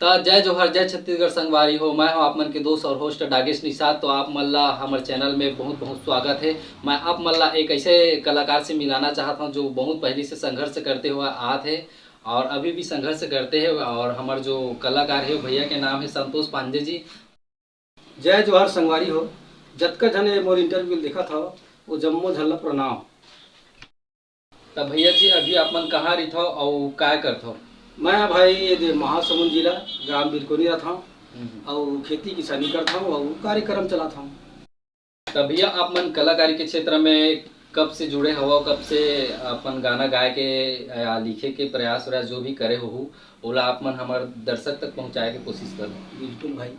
तो जय जोहर जय छत्तीसगढ़ संगवारी हो। मैं हूं आप मन के दोस्त और होस्ट डागेश निषाद। तो आप मल्ला हमारे चैनल में बहुत बहुत स्वागत है। मैं आप मल्ला एक ऐसे कलाकार से मिलाना चाहता हूं जो बहुत पहले से संघर्ष करते हुए आते हैं और अभी भी संघर्ष करते हैं। और हमारे जो कलाकार है भैया के नाम है संतोष पांडे जी। जय जोहार संगवारी हो। जतका जने मोर इंटरव्यू देखा था वो जम्मो झल्ला प्रणाम। तो भैया जी अभी आप मन कहाँ रही थो और क्या करते हो? मैं भाई ये महासमुंद जिला ग्राम बिरकोनी रहता हूँ और खेती किसानी करता हूँ और कार्यक्रम चलाता हूँ। तो भैया आप मन कलाकारी के क्षेत्र में कब से जुड़े हो, कब से अपन गाना गाए के या लिखे के प्रयास व्यास जो भी करे हो ओला आप मन हमारे दर्शक तक पहुँचाए के कोशिश करो। बिल्कुल भाई,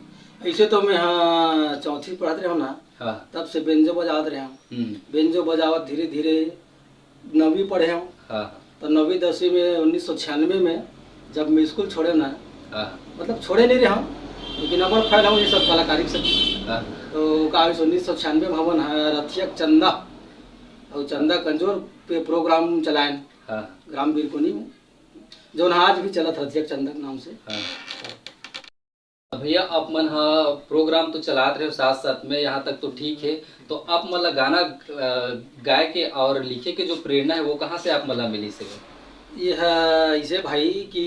ऐसे तो मैं हाँ चौथी पढ़ते रहा ना। हाँ। तब से बेंजो बजावत रहा हूँ। बेंजो बजावत धीरे धीरे 9वीं पढ़े हूँ। हाँ। तो 9वीं 10वीं में 1996 में जब मैं स्कूल छोड़े ना, हाँ। मतलब छोड़े नहीं रहा लेकिन अमर फैल हूँ ये सब कलाकारी से। हाँ। तो का 1996 में भवन है रथियक चंदा और चंदा कंजोर पे प्रोग्राम चलाए। हाँ। ग्राम बिरकोनी में जो आज भी चला था रथियक चंदा के नाम से। हाँ। भैया आप मन हाँ प्रोग्राम तो चलाते रहे साथ साथ में, यहाँ तक तो ठीक है। तो आप मतलब गाना गाय के और लिखे के जो प्रेरणा है वो कहाँ से आप मतलब मिली से? ये है इसे भाई कि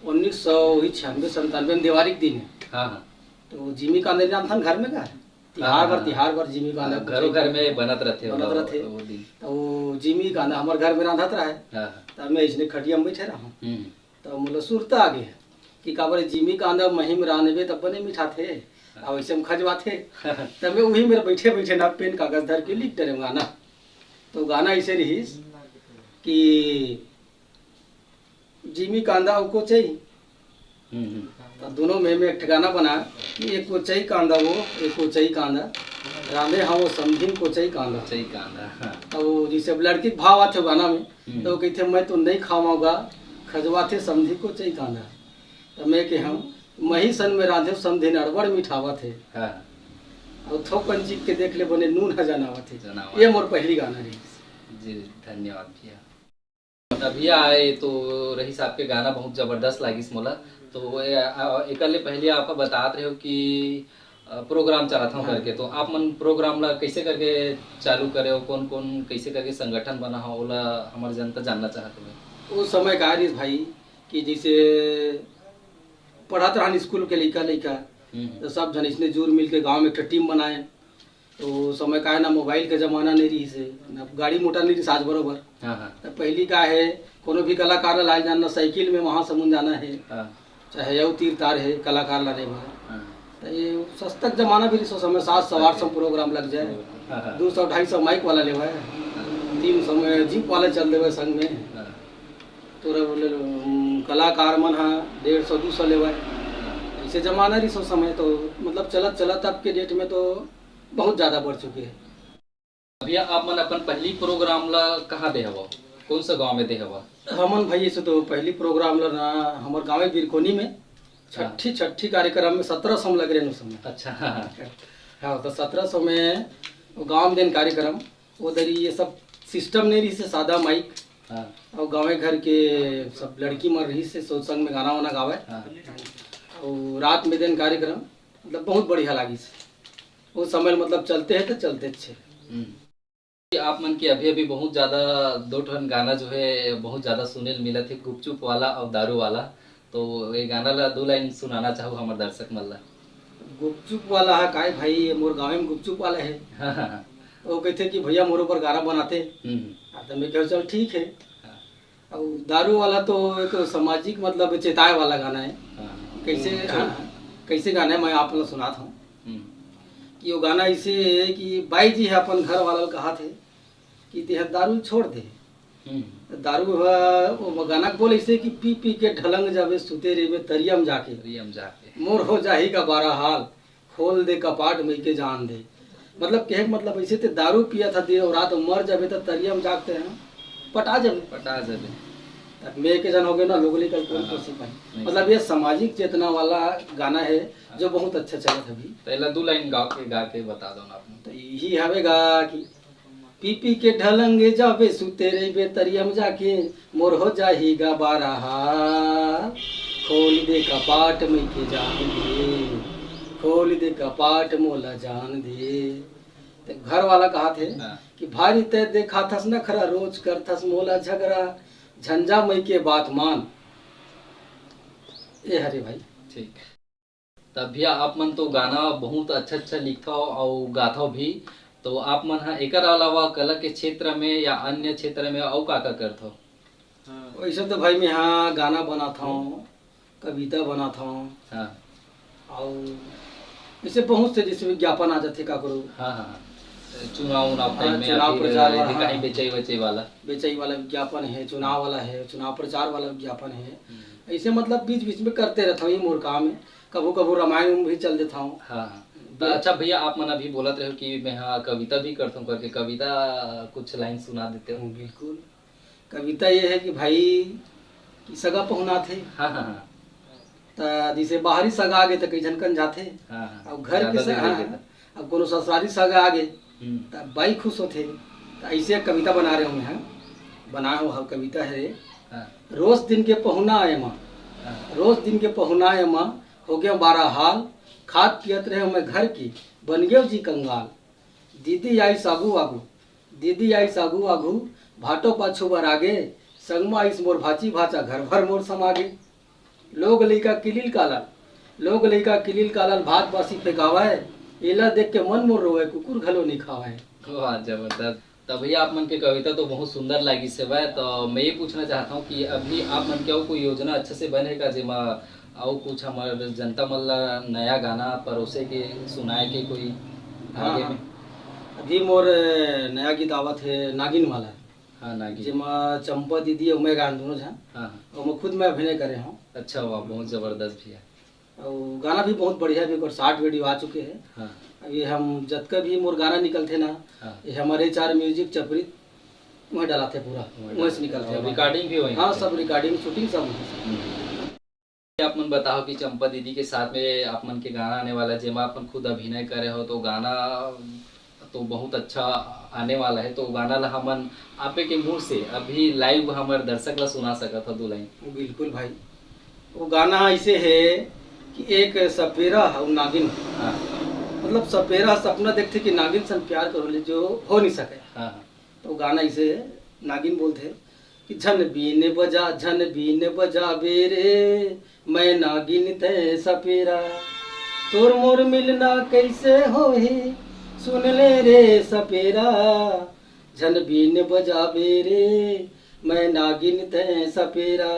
1996-97 में दिवाली के दिन है। हाँ हाँ। तो जिमी कांदे नाम था घर में का तिहार भर जिमी कांदा घर में बनत रहते वो दिन। तो जिमी कांदा हमारे घर में रांधत रहा है। तब मैं इसने खटिया में बैठे रहा हूँ। तो मुझे सुरता आगे है कि काबर जिमी कांदा महिम रानवे तब बने मिठा थे और ऐसे में खजवा थे। तब मैं वही मेरे बैठे बैठे ना पेन कागज धर के लिख डरे गाना। तो गाना ऐसे रही कि जिमी कांदा को चाहिए। तो दोनों में एक ठिकाना बना कि एक को चाहिए कांदा वो एक को चाहिए कांदा रांधे हाँ वो समझिन को चाहिए कांदा चाहिए कांदा। तो जैसे लड़की भाव आते गाना में तो कहते मैं तो नहीं खाऊंगा खजवा थे समझी को चाहिए कांदा। तो मैं के हम मही सन में रांधे समझे अड़बड़ मिठावा थे। हाँ। और थोक पंची के देख ले बने नून हजानावा थे। ये मोर पहली गाना रही जी। धन्यवाद भैया। भैया आए तो रही साहब के गाना बहुत जबरदस्त लगी मोला। तो एक पहले आप बतात रहे हो कि प्रोग्राम चलाता हूँ करके। तो आप मन प्रोग्राम ला कैसे करके चालू करे हो, कौन कौन कैसे करके संगठन बना हो ओला हमारे जनता जानना चाहते हो। उस समय का भाई कि जैसे पढ़ाते रहा स्कूल के लड़का तो सब जन इसने जोर मिल के गाँव में एक टीम बनाए। तो समय का है ना मोबाइल का जमाना नहीं रही से ना गाड़ी मोटर नहीं रही साज बरोबर। तो पहली का है कोनो भी कलाकार लाए जाना साइकिल में महासमुंद जाना है। चाहे यू तीर तार है कलाकार लाने में। तो ये सस्तक जमाना भी सो समय 700-800 प्रोग्राम लग जाए। 200-250 माइक वाला ले 300 में जीप वाले चल देवे संग में। तो कलाकार मन हाँ 150-200 ले ऐसे जमाना रही सो समय। तो मतलब चलत चलत अब के डेट में तो बहुत ज़्यादा बढ़ चुके हैं। भैया आप मन अपन पहली प्रोग्राम ला कहाँ दे हवा, कौन सा गांव में दे हवा? हमन भाई से तो पहली प्रोग्राम ला ना हमारे गाँव बिरकोनी में छठी कार्यक्रम में 1700 लग रहे समय। अच्छा। हाँ तो 1700 में गाँव में दिन कार्यक्रम वो दरी ये सब सिस्टम नहीं रही से सादा माइक। और गाँव घर के सब लड़की मर रही से सोच संग में गाना वाना गावे। और रात में दिन कार्यक्रम मतलब बहुत बढ़िया लगी से वो समय मतलब चलते हैं तो चलते अच्छे। आप मन की अभी अभी बहुत ज्यादा 2 ठन गाना जो है बहुत ज्यादा सुने मिला थे, गुपचुप वाला और दारू वाला। तो ये गाना ला 2 लाइन सुनाना चाहूँ हमारे दर्शक मल्ला। गुपचुप वाला है काय भाई मोर गाँव में गुपचुप वाला है। वो कहते कि भैया मोर ऊपर गाना बनाते। तो मैं कह चल ठीक है। और दारू वाला तो एक सामाजिक मतलब चेताए वाला गाना है। कैसे गाना है मैं आप लोग सुनाता हूँ कि वो गाना ऐसे है कि बाई जी है अपन घर वाला कहा थे कि ते दारू छोड़ दे। दारू वो गाना बोले ऐसे कि पी पी के ढलंग जावे सुते रे में तरियम जाके मोर हो जाएगा 12 हाल खोल दे कपाट में के जान दे। मतलब कहे मतलब ऐसे ते दारू पिया था दिन और रात मर जावे तो तरियम जागते हैं पटा जावे मैं के जन हो गए ना लोग लेकर पाई। मतलब ये सामाजिक चेतना वाला गाना है जो बहुत अच्छा चला था। अभी पहला 2 लाइन गा के बता दो ना आपने। तो यही हवेगा कि पी पी के ढलंगे जावे सुते रे बेतरियम जाके मोर हो जाएगा 12 हाल खोल खोली दे कपाट में के जान दे, खोल दे कपाट मोला जान दे। तो घर वाला कहा थे कि भारी ते देखा थस न खरा, रोज कर थस मोला झगड़ा, झंझा मई के बात मान। ए हरे भाई ठीक। तब भैया आप मन तो गाना बहुत अच्छा अच्छा लिखता हो और गाता हो भी, तो आप मन हा एकर अलावा कला के क्षेत्र में या अन्य क्षेत्र में और का करता हो? वैसे तो भाई मैं यहाँ गाना बनाता हूँ, कविता बनाता हूँ। हाँ। और ऐसे बहुत से जैसे विज्ञापन आ जाते का करो। हाँ हाँ, चुनाव टाइम में चुनाव प्रचार वाला, कहीं बेचई वाला विज्ञापन है, चुनाव वाला है, चुनाव प्रचार वाला विज्ञापन है। ऐसे मतलब बीच बीच में करते रहता हूँ, ये मोर काम है। कबू कबू रामायण में भी चल देता हूँ। हाँ। अच्छा भैया, आप मन अभी बोलत रहे हो कि मैं हाँ कविता भी करता हूँ करके, कविता कुछ लाइन सुना देते हो? बिल्कुल। कविता ये है कि भाई कि सगा पहुना थे। हाँ हाँ हाँ। जैसे बाहरी सगा आगे तो कई झनकन जाते। हाँ। अब घर के अब कोनो ससुराली सगा आगे तब बाई खुश होते। तो ऐसे कविता बना रहे हूँ, बना हो कविता है। रोज दिन के पहुना आए माँ, रोज दिन के पहुना आए माँ, हो गया 12 हाल, खाद पियत रहे मैं घर की, बन गयो जी कंगाल। दीदी आई सागू आगू, दीदी आई सागू आगू, भाटो पाछू बर आगे, संगमा इस मोर भाची भाचा, घर भर मोर समागे। लोग लइका किलिल कालल, लोग लइका किलिल कालल, भात बासी फेंकावे, एला देख के मन मोर रोवे, कुकुर घलो नहीं खावे। वाह जबरदस्त। तो भैया आप मन के कविता तो बहुत सुंदर लगी से भाई। तो मैं ये पूछना चाहता हूँ कि अभी आप मन के कोई योजना अच्छे से बनेगा जिमा और कुछ हमारे जनता मन ला नया गाना परोसे के सुनाए के कोई आगे में? अभी मोर नया गीत आवत है नागिन वाला। हाँ नागिन, जिमा चंपा दीदी और मैं गान दोनों जन। हाँ। और मैं खुद में अभिनय करे हूँ। अच्छा वाह, बहुत जबरदस्त भैया। और गाना भी बहुत बढ़िया भी, 60 वीडियो आ चुके हैं। हाँ। अभी हम जतका भी मोर गाना निकलते ना, ये हमारे 4 म्यूजिक चपरी वहीं डालाते, पूरा वहीं से निकलते। रिकॉर्डिंग भी वहीं? हाँ, सब रिकॉर्डिंग शूटिंग सब। आप मन बताओ कि चंपा दीदी के साथ में आप मन के गाना आने वाला है, जेमा आप खुद अभिनय करे हो, तो गाना तो बहुत अच्छा आने वाला है। तो गाना ला हमन आपे के मुंह से अभी लाइव हमारे दर्शक ला सुना सकत हो 2 लाइन? बिल्कुल भाई। वो गाना ऐसे है कि एक सपेरा और नागिन। हाँ। मतलब सपेरा सपना देखते कि नागिन सन प्यार करो ले, जो हो नहीं सके। हाँ। तो गाना ऐसे नागिन बोलते कि झन बीन बजा बेरे, मैं नागिन थे सपेरा, तोर मोर मिलना कैसे होही, सुन ले रे सपेरा, झन बीन बजा बेरे, मैं नागिन थे सपेरा।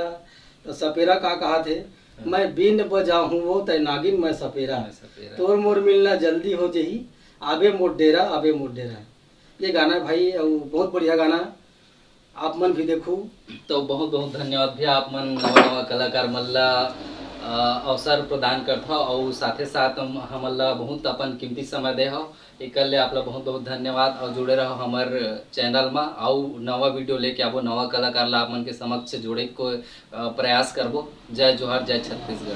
तो सपेरा का कहा थे, मैं बीन बजा हूँ वो तय नागिन मैं सपेरा, तोर मोर मिलना जल्दी हो जही, आबे मोर डेरा, आबे मोर डेरा। ये गाना भाई बहुत बढ़िया गाना, आप मन भी देखो। तो बहुत बहुत धन्यवाद भैया, आप मन नवा नवा कलाकार मन ला अवसर प्रदान करता और साथे साथ हमन ला बहुत अपन कीमती समय दे हो, एक ले आप ला बहुत बहुत धन्यवाद। और जुड़े रहो हमार चैनल में, और नवा वीडियो लेके आबो, नवा कलाकार ला आप मन के समक्ष जोड़े को प्रयास करबो। जय जोहार, जय छत्तीसगढ़।